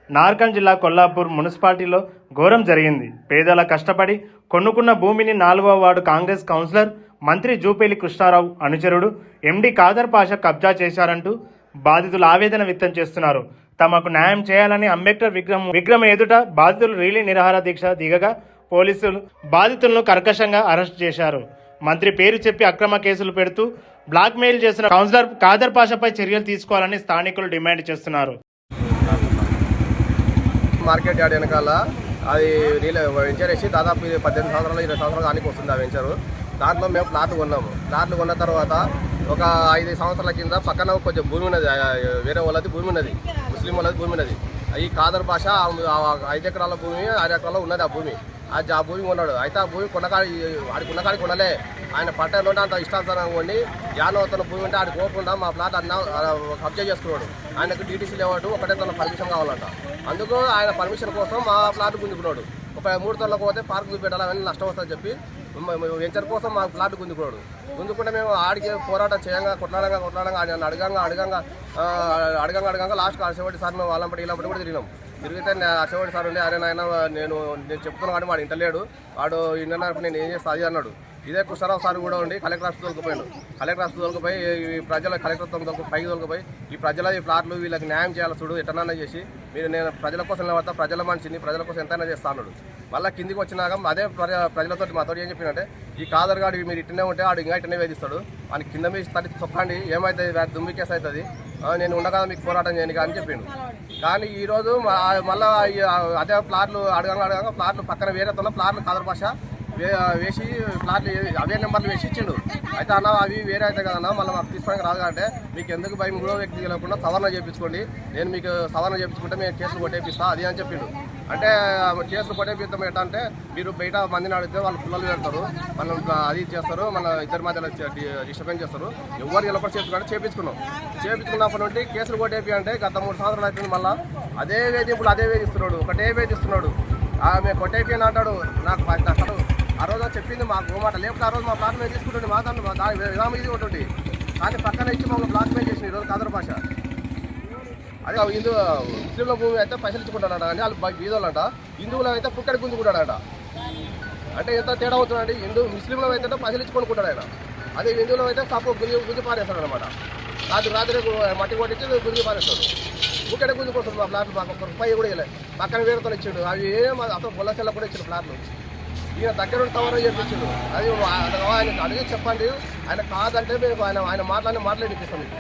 నార్కల్ జిల్లా కొల్లాపూర్ మున్సిపాలిటీలో ఘోరం జరిగింది. పేదల కష్టపడి కొనుక్కున్న భూమిని 4వ వార్డు కాంగ్రెస్ కౌన్సిలర్ మంత్రి జూపేలి కృష్ణారావు అనుచరుడు ఎండి ఖాదర్ పాషా కబ్జా చేశారంటూ బాధితులు ఆవేదన వ్యక్తం చేస్తున్నారు. తమకు న్యాయం చేయాలని అంబేద్కర్ విగ్రహం ఎదుట బాధితులు రీలీ నిరాహార దీక్ష దిగగా పోలీసులు బాధితులను కర్కశంగా అరెస్ట్ చేశారు. మంత్రి పేరు చెప్పి అక్రమ కేసులు పెడుతూ బ్లాక్మెయిల్ చేసిన కౌన్సిలర్ ఖాదర్ పాషాపై చర్యలు తీసుకోవాలని స్థానికులు డిమాండ్ చేస్తున్నారు. మార్కెట్ యార్డ్ వెనకాల అది వెంచర్ వేసి దాదాపు 18 సంవత్సరాలు 20 సంవత్సరాలు దానికి వస్తుంది ఆ వెంచరు. దాంట్లో మేము ప్లాట్లు కొన్నాము. ప్లాట్లు కొన్న తర్వాత ఒక 5 సంవత్సరాల కింద పక్కన కొంచెం భూమి ఉన్నది, వేరే వాళ్ళది భూమి ఉన్నది, ముస్లిం వాళ్ళది భూమి ఉన్నది. ఈ ఖాదర్ భాష 5 ఎకరాల భూమి 6 ఎకరాల్లో ఉన్నది ఆ భూమి. ఆ భూమి కొన్నాడు. అయితే ఆ భూమి ఆడికి ఉన్నకాడికి కొనలే. ఆయన పట్టణంలో అంత ఇష్టానుసారంగా ఉండి యానవతన భూమి ఉంటే ఆడికి పోకుండా మా ప్లాట్ అన్న కబ్జా చేసుకున్నాడు. ఆయనకు డీటీసీ లేవాడు, ఒకటే తన పర్మిషన్ కావాలంట. అందుకు ఆయన పర్మిషన్ కోసం మా ప్లాట్ గుంజుకున్నాడు. ఒక 3 తొలకు పోతే పార్క్ చూపెట్టాలని నష్టం వస్తుందని చెప్పి వెంచర్ కోసం మా ప్లాట్ గుంజుకుంటే మేము ఆడికి పోరాటం చేయంగా కొట్లాడంగా ఆయన అడగంగా లాస్ట్ అరసేపటి సార్ మేము వాళ్ళంపటి ఇలా కూడా తిరిగితే అరసేపటి సార్ ఉండి అరే నాయన నేను చెప్తున్నాను కానీ వాడు ఇంటలేడు, వాడు ఇంటన్నప్పుడు నేను ఏం చేస్తా అది అన్నాడు. ఇదే కృష్ణారావు సార్ కూడా ఉండి కలెక్టర్ ఆఫీస్ తోలుకుపోయాడు. కలెక్టర్ ఆఫీస్ తోలుకుపోయి ఈ ప్రజల కలెక్టర్ పైకి తోలుకుపోయి ఈ ప్రజల ఈ ప్లాట్లు వీళ్ళకి న్యాయం చేయాలి చూడు, ఎట్టనన్నా చేసి నేను ప్రజల కోసం నిలబడతా, ప్రజల మనిషిని ప్రజల కోసం ఎంతైనా చేస్తా అన్నాడు. మళ్ళీ కిందికి వచ్చినాక అదే ప్రజలతో మాతో ఏం చెప్పినంటే ఈ ఖాదర్ గాడి మీరు ఇట్టనే ఉంటే వాడు ఇంకా ఇట్టనే వేధిస్తాడు, వాడికి కింద మీద తల్లి తొక్కండి ఏమవుతుంది దుమ్మి కేసు అవుతుంది, నేను ఉండగా మీకు పోరాటం చేయను అని చెప్పిండు. కానీ ఈరోజు మళ్ళీ అదే ప్లాట్లు అడగంగా ప్లాట్లు పక్కన వేరే ప్లాట్లు ఖాదర్ భాష వేసి ప్లాట్లు అవే నెంబర్లు వేసి ఇచ్చిండు. అయితే అన్న అవి వేరే అయితే కదన్నా మళ్ళీ మాకు తీసుకోవడానికి రాదు అంటే మీకు ఎందుకు భయం 3వ వ్యక్తి తెలియకుండా సవరణ చేయించుకోండి, నేను మీకు సవరణ చేయించుకుంటే మేము కేసులు కొట్టేపిస్తా అది అని చెప్పిండు. అంటే కేసులు కొట్టేపిస్తాం ఏంటంటే మీరు బయట మందిని అడిగితే వాళ్ళు పిల్లలు పెడతారు, మనం అది చేస్తారు, మన ఇద్దరి మధ్యలో డిస్టర్బెన్స్ చేస్తారు, ఎవరు ఇలా కూడా చేపించుకున్నప్పటి నుండి కేసులు కొట్టేపి అంటే గత 3 సంవత్సరాలు అయిపోయింది. మళ్ళీ అదే వేధింపులు అదే వేధిస్తున్నాడు, ఒకటే వేధిస్తున్నాడు. మేము కొట్టేపి అని అంటాడు. నాకు అసలు ఆ రోజు చెప్పింది మాకు మాట, లేకపోతే ఆ రోజు మా ప్లాట్ మీద తీసుకుంటుండే మాట్లాడు దాని విధానం ఇది ఉంటుంది. కానీ పక్కన ఇచ్చి మమ్మల్ని బ్లాక్ మెయిల్ చేసిన ఈరోజు ఖాదర్ భాష. అదే ముస్లింల భూమి అయితే పైసలు ఇచ్చుకుంటాడట, కానీ వాళ్ళు బీదోళ్ళంట, హిందువులు అయితే పుక్కడి గుంజుకుంటాడట. అంటే ఎంత తేడా అవుతుందండి, ముస్లింలు అయితే పైసలు ఇచ్చుకొనుకుంటాడు ఆయన, అదే హిందువులు అయితే సప్పు గుంజి పారేస్తాడు అనమాట. రాత్రి మట్టి కొట్టించి గుంజి పారేస్తాడు, పుక్కడే గుంజుకుంటుంది. మా ప్లాట్లు మాకు 1 రూపాయి కూడా ఇవ్వలేదు, పక్కన వేరేతో ఇచ్చిండు. అవి అసలు పొలసెల్ల కూడా ఇచ్చిండు ప్లాట్లు. ఈయన దగ్గర సవరణ చేయించాడు. అది ఆయన అడిగి చెప్పండి, ఆయన కాదంటే మేము ఆయన మాట్లాడిపిస్తాం మీకు.